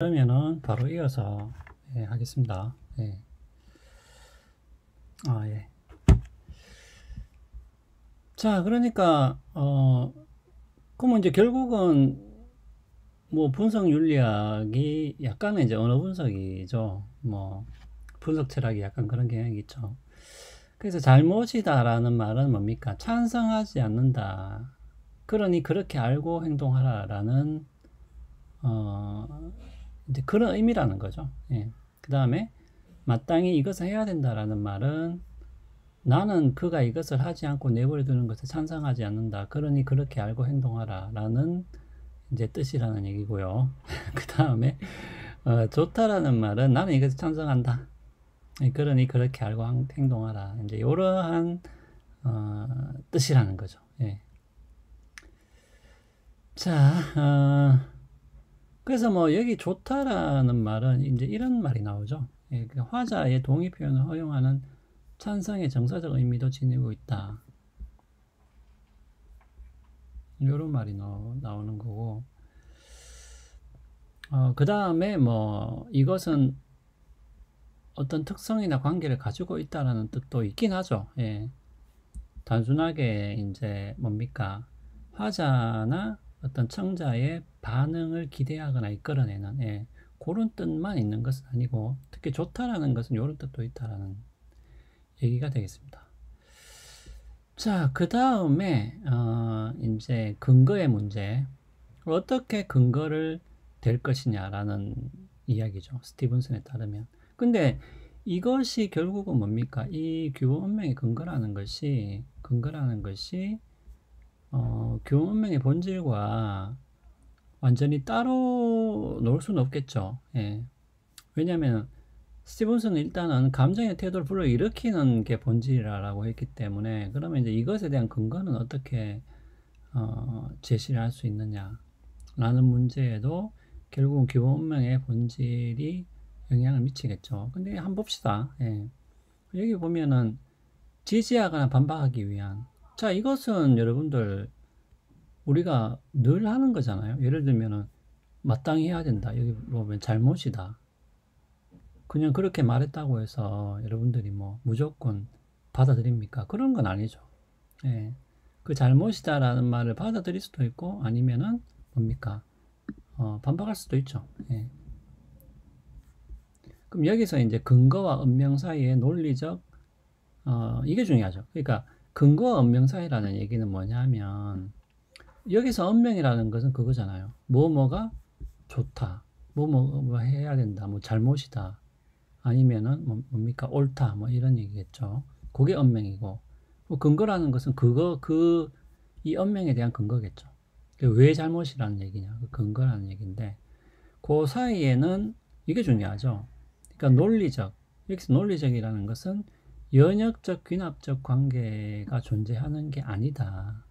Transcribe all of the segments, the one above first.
그러면은 바로 이어서 하겠습니다. 예. 예. 자, 그러니까 그러면 이제 결국은 뭐 분석 윤리학이 약간은 이제 언어 분석이죠. 뭐 분석 철학이 약간 그런 경향이 있죠. 그래서 잘못이다라는 말은 뭡니까? 찬성하지 않는다. 그러니 그렇게 알고 행동하라라는 이제 그런 의미라는 거죠. 예. 그 다음에 마땅히 이것을 해야 된다라는 말은 나는 그가 이것을 하지 않고 내버려 두는 것에 찬성하지 않는다. 그러니 그렇게 알고 행동하라. 라는 이제 뜻이라는 얘기고요. 그 다음에, 좋다라는 말은 나는 이것에 찬성한다. 그러니 그렇게 알고 행동하라. 이제 이러한, 뜻이라는 거죠. 예. 자, 그래서 뭐 여기 좋다라는 말은 이제 이런 말이 나오죠. 예, 그 화자의 동의 표현을 허용하는 찬성의 정서적 의미도 지니고 있다. 이런 말이 나오는 거고, 그 다음에 뭐 이것은 어떤 특성이나 관계를 가지고 있다라는 뜻도 있긴 하죠. 예. 단순하게 이제 뭡니까? 화자나 어떤 청자의 반응을 기대하거나 이끌어내는 그런 뜻만 있는 것은 아니고, 특히 좋다라는 것은 이런 뜻도 있다라는 얘기가 되겠습니다. 자, 그 다음에 이제 근거의 문제. 어떻게 근거를 될 것이냐라는 이야기죠. 스티븐슨에 따르면. 근데 이것이 결국은 뭡니까? 이 교훈 운명의 근거라는 것이 교훈 운명의 본질과 완전히 따로 놓을 수는 없겠죠. 예. 왜냐하면 스티븐슨은 일단은 감정의 태도를 불러일으키는 게 본질이라고 했기 때문에, 그러면 이제 이것에 대한 근거는 어떻게 제시를 할 수 있느냐라는 문제에도 결국은 교훈 운명의 본질이 영향을 미치겠죠. 근데 한번 봅시다. 예. 여기 보면은 지지하거나 반박하기 위한, 자, 이것은 여러분들 우리가 늘 하는 거잖아요. 예를 들면은 마땅히 해야 된다. 여기 보면 잘못이다. 그냥 그렇게 말했다고 해서 여러분들이 뭐 무조건 받아들입니까? 그런 건 아니죠. 예. 그 잘못이다라는 말을 받아들일 수도 있고, 아니면은 뭡니까? 반박할 수도 있죠. 예. 그럼 여기서 이제 근거와 음명 사이의 논리적, 이게 중요하죠. 그러니까 근거와 음명 사이라는 얘기는 뭐냐면, 여기서 음명이라는 것은 그거잖아요. 뭐뭐가 좋다. 뭐 해야 된다. 뭐 잘못이다. 아니면은 뭡니까? 옳다. 뭐 이런 얘기겠죠. 그게 음명이고, 뭐 근거라는 것은 이 음명에 대한 근거겠죠. 왜 잘못이라는 얘기냐. 그 근거라는 얘기인데, 그 사이에는 이게 중요하죠. 그러니까 여기서 논리적이라는 것은 연역적, 귀납적 관계가 존재하는 게 아니다.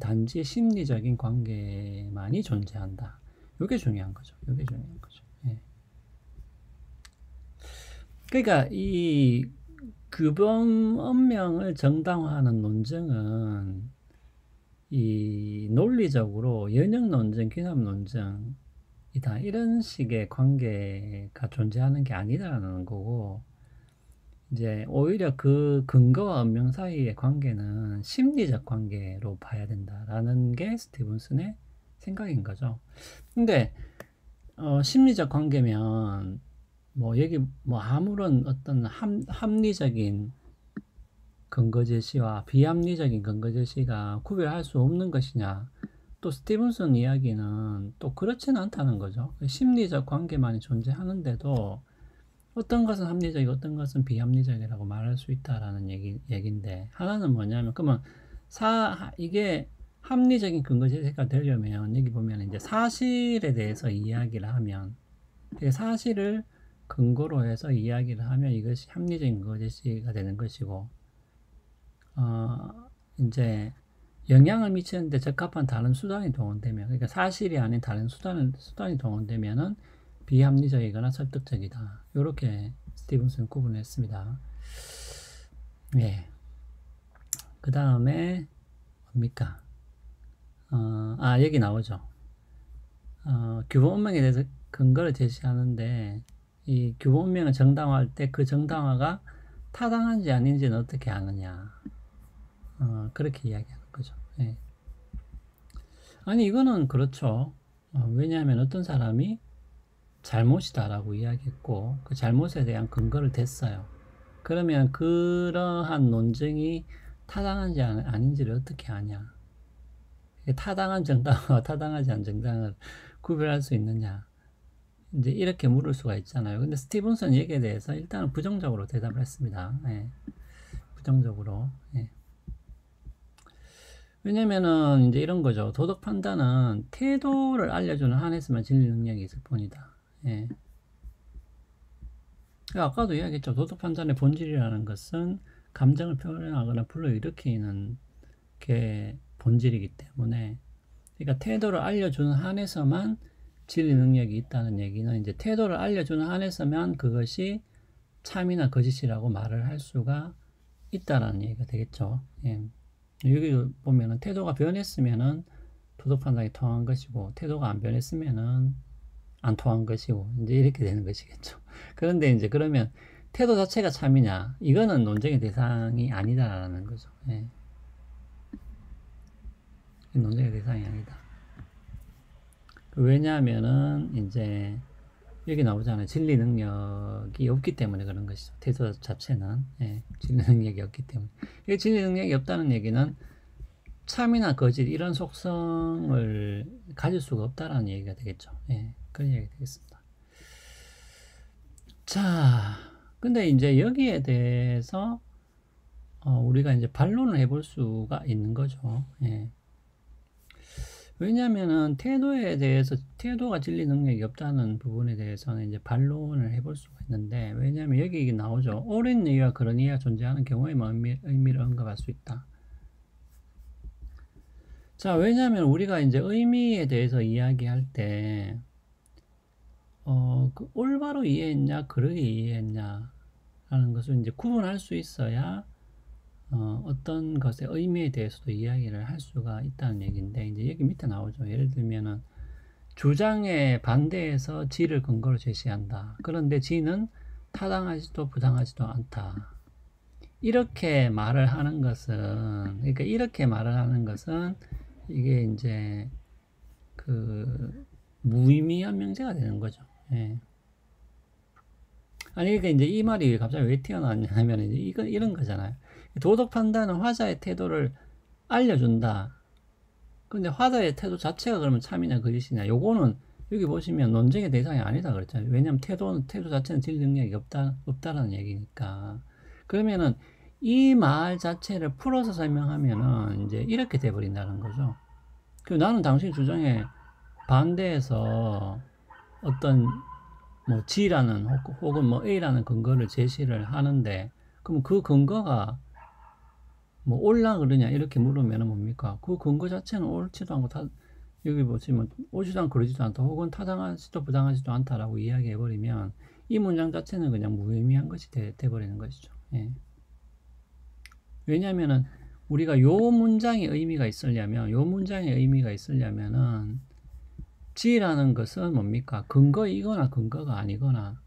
단지 심리적인 관계만이 존재한다. 이게 중요한 거죠. 이게 중요한 거죠. 예. 그러니까 이 규범 엄명을 정당화하는 논증은 이 논리적으로 연역 논증, 귀납 논증이다. 이런 식의 관계가 존재하는 게 아니다라는 거고, 이제 오히려 그 근거와 음명 사이의 관계는 심리적 관계로 봐야 된다라는 게 스티븐슨의 생각인 거죠. 근데 심리적 관계면 뭐 여기 뭐 아무런 어떤 합리적인 근거 제시와 비합리적인 근거 제시가 구별할 수 없는 것이냐? 또 스티븐슨 이야기는 또 그렇지는 않다는 거죠. 심리적 관계만이 존재하는데도 어떤 것은 합리적이고 어떤 것은 비합리적이라고 말할 수 있다라는 얘기인데, 하나는 뭐냐면, 그러면 이게 합리적인 근거 제시가 되려면 여기 보면 이제 사실에 대해서 이야기를 하면, 사실을 근거로 해서 이야기를 하면 이것이 합리적인 근거 제시가 되는 것이고, 이제 영향을 미치는데 적합한 다른 수단이 동원되면, 그러니까 사실이 아닌 다른 수단이 동원되면은 비합리적이거나 설득적이다. 이렇게 스티븐슨 구분했습니다. 예. 그 다음에 뭡니까? 여기 나오죠. 규범 운명에 대해서 근거를 제시하는데 이 규범 운명을 정당화할 때 그 정당화가 타당한지 아닌지는 어떻게 아느냐. 그렇게 이야기하는 거죠. 예. 아니 이거는 그렇죠. 왜냐하면 어떤 사람이 잘못이다라고 이야기했고 그 잘못에 대한 근거를 댔어요. 그러면 그러한 논쟁이 타당한지 아닌지를 어떻게 아냐. 타당한 정당과 타당하지 않은 정당을 구별할 수 있느냐. 이제 이렇게 물을 수가 있잖아요. 근데 스티븐슨 얘기에 대해서 일단은 부정적으로 대답을 했습니다. 예. 부정적으로. 예. 왜냐면은 이제 이런 거죠. 도덕 판단은 태도를 알려주는 한에서만 진리 능력이 있을 뿐이다. 예. 아까도 이야기했죠. 도덕 판단의 본질이라는 것은 감정을 표현하거나 불러일으키는 게 본질이기 때문에, 그러니까 태도를 알려주는 한에서만 진리 능력이 있다는 얘기는 이제 태도를 알려주는 한에서만 그것이 참이나 거짓이라고 말을 할 수가 있다라는 얘기가 되겠죠. 예. 여기 보면은 태도가 변했으면은 도덕 판단이 통한 것이고 태도가 안 변했으면은 안 통한 것이고 이제 이렇게 되는 것이겠죠. 그런데 이제 그러면 태도 자체가 참이냐? 이거는 논쟁의 대상이 아니다라는 거죠. 예. 논쟁의 대상이 아니다. 왜냐하면은 이제 여기 나오잖아요. 진리 능력이 없기 때문에 그런 것이죠. 태도 자체는 예, 진리 능력이 없기 때문에. 이 진리 능력이 없다는 얘기는 참이나 거짓 이런 속성을 가질 수가 없다라는 얘기가 되겠죠. 예, 그런 얘기가 되겠습니다. 자, 근데 이제 여기에 대해서 우리가 이제 반론을 해볼 수가 있는 거죠. 예. 왜냐면은 태도에 대해서 태도가 진리 능력이 없다는 부분에 대해서는 이제 반론을 해볼 수가 있는데, 왜냐면 여기 나오죠. 옳은 이유와 그런 이유가 존재하는 경우에만 의미를 언급할 수 있다. 자, 왜냐면 우리가 이제 의미에 대해서 이야기할 때 그 올바로 이해했냐, 그르게 이해했냐 라는 것을 이제 구분할 수 있어야 어떤 것의 의미에 대해서도 이야기를 할 수가 있다는 얘기인데, 이제 여기 밑에 나오죠. 예를 들면은 주장에 반대해서 지를 근거로 제시한다. 그런데 지는 타당하지도 부당하지도 않다. 이렇게 말을 하는 것은, 그러니까 이렇게 말을 하는 것은 이게 이제 그 무의미한 명제가 되는 거죠. 예. 아니, 그러니까 이제 이 말이 갑자기 왜 튀어나왔냐 하면 이제 이런 거잖아요. 도덕 판단은 화자의 태도를 알려준다. 근데 화자의 태도 자체가 그러면 참이냐 거짓이냐, 요거는 여기 보시면 논쟁의 대상이 아니다 그랬잖아요. 왜냐면 태도 자체는 진리 능력이 없다라는 얘기니까. 그러면은 이 말 자체를 풀어서 설명하면은 이제 이렇게 돼버린다는 거죠. 나는 당신 주장에 반대해서 어떤 뭐 G라는 혹은 뭐 A라는 근거를 제시를 하는데, 그럼 그 근거가 뭐 옳나 그러냐 이렇게 물으면 뭡니까? 그 근거 자체는 옳지도 않고 여기 보시면 옳지도 않고 그러지도 않다, 혹은 타당하지도 부당하지도 않다라고 이야기해 버리면 이 문장 자체는 그냥 무의미한 것이 돼 버리는 것이죠. 예. 왜냐하면은 우리가 요 문장의 의미가 있으려면은 G라는 것은 뭡니까? 근거이거나 근거가 아니거나,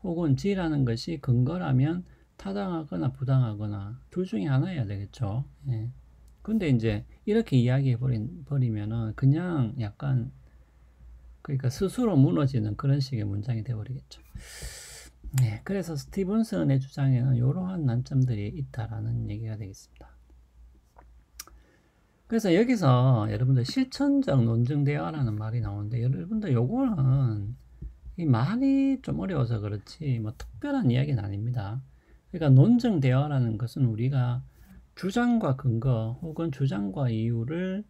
혹은 G라는 것이 근거라면 타당하거나 부당하거나 둘 중에 하나여야 되겠죠. 예. 근데 이제 이렇게 이야기해 버리면은 그냥 약간, 그러니까 스스로 무너지는 그런 식의 문장이 되어버리겠죠. 예. 그래서 스티븐슨의 주장에는 이러한 난점들이 있다라는 얘기가 되겠습니다. 그래서 여기서 여러분들 실천적 논증 대화라는 말이 나오는데, 여러분들 요거는 이 말이 좀 어려워서 그렇지 뭐 특별한 이야기는 아닙니다. 그러니까 논증 대화라는 것은 우리가 주장과 근거 혹은 주장과 이유를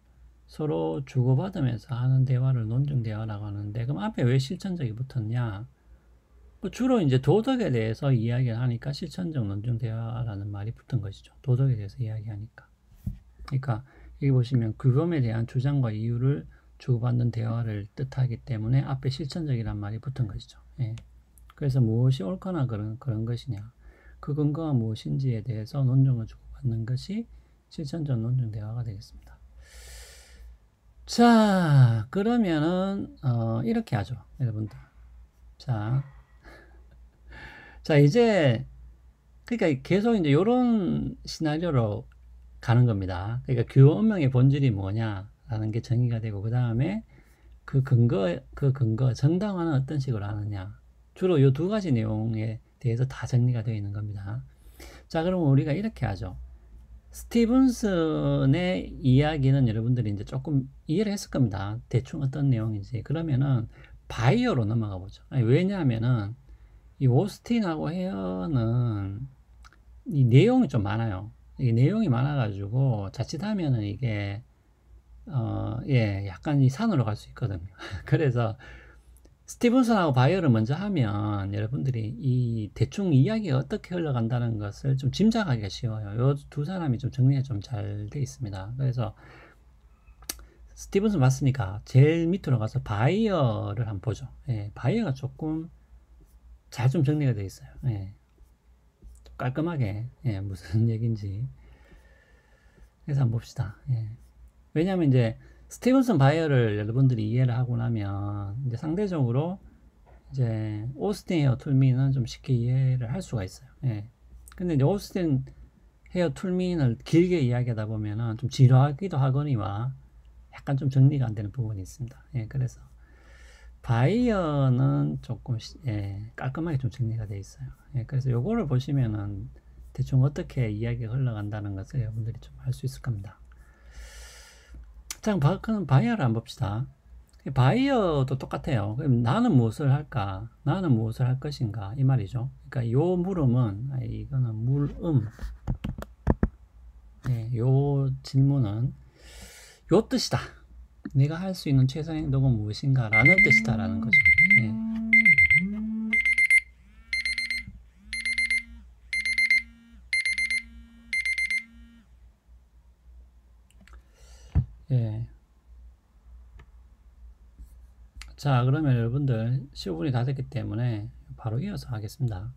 서로 주고받으면서 하는 대화를 논증 대화라고 하는데, 그럼 앞에 왜 실천적이 붙었냐? 뭐 주로 이제 도덕에 대해서 이야기를 하니까 실천적 논증 대화라는 말이 붙은 것이죠. 도덕에 대해서 이야기하니까. 그러니까 여기 보시면 규범에 대한 주장과 이유를 주고받는 대화를 뜻하기 때문에 앞에 실천적이란 말이 붙은 것이죠. 예. 그래서 무엇이 옳거나 그런 것이냐, 그 근거가 무엇인지에 대해서 논증을 주고받는 것이 실천적 논증 대화가 되겠습니다. 자, 그러면은 이렇게 하죠, 여러분들. 자, 자 이제 그러니까 계속 이제 이런 시나리오로 가는 겁니다. 그러니까 규어 음명의 본질이 뭐냐라는 게 정의가 되고 그 다음에 그 근거 정당화는 어떤 식으로 하느냐. 주로 이 두 가지 내용에 대해서 다 정리가 되어 있는 겁니다. 자, 그러면 우리가 이렇게 하죠. 스티븐슨의 이야기는 여러분들이 이제 조금 이해를 했을 겁니다. 대충 어떤 내용인지. 그러면은 바이어로 넘어가 보죠. 아니, 왜냐하면은 이 오스틴하고 헤어는 이 내용이 좀 많아요. 이 내용이 많아가지고 자칫하면은 이게 예, 약간 이 산으로 갈 수 있거든요. 그래서 스티븐슨하고 바이어를 먼저 하면 여러분들이 이 대충 이야기가 어떻게 흘러간다는 것을 좀 짐작하기가 쉬워요. 요 두 사람이 좀 정리가 좀 잘 돼 있습니다. 그래서 스티븐슨 봤으니까 제일 밑으로 가서 바이어를 한번 보죠. 예, 바이어가 조금 잘 좀 정리가 돼 있어요. 예, 좀 깔끔하게 예, 무슨 얘기인지 해서 한번 봅시다. 예. 왜냐하면 이제 스티븐슨 바이어를 여러분들이 이해를 하고 나면 이제 상대적으로 이제 오스틴 헤어 툴민은 좀 쉽게 이해를 할 수가 있어요. 예. 근데 이제 오스틴 헤어 툴민을 길게 이야기하다 보면은 좀 지루하기도 하거니와 약간 좀 정리가 안 되는 부분이 있습니다. 예. 그래서 바이어는 조금 예, 깔끔하게 좀 정리가 되어 있어요. 예. 그래서 요거를 보시면은 대충 어떻게 이야기가 흘러간다는 것을 여러분들이 좀 알 수 있을 겁니다. 자, 그럼 바이어를 한번 봅시다. 바이어도 똑같아요. 그럼 나는 무엇을 할까? 나는 무엇을 할 것인가? 이 말이죠. 그러니까 요 물음은, 이거는 물음. 네, 요 질문은 요 뜻이다. 내가 할 수 있는 최선의 행동은 무엇인가? 라는 뜻이다. 라는 거죠. 예. 예. 자, 그러면 여러분들 15분이 다 됐기 때문에 바로 이어서 하겠습니다.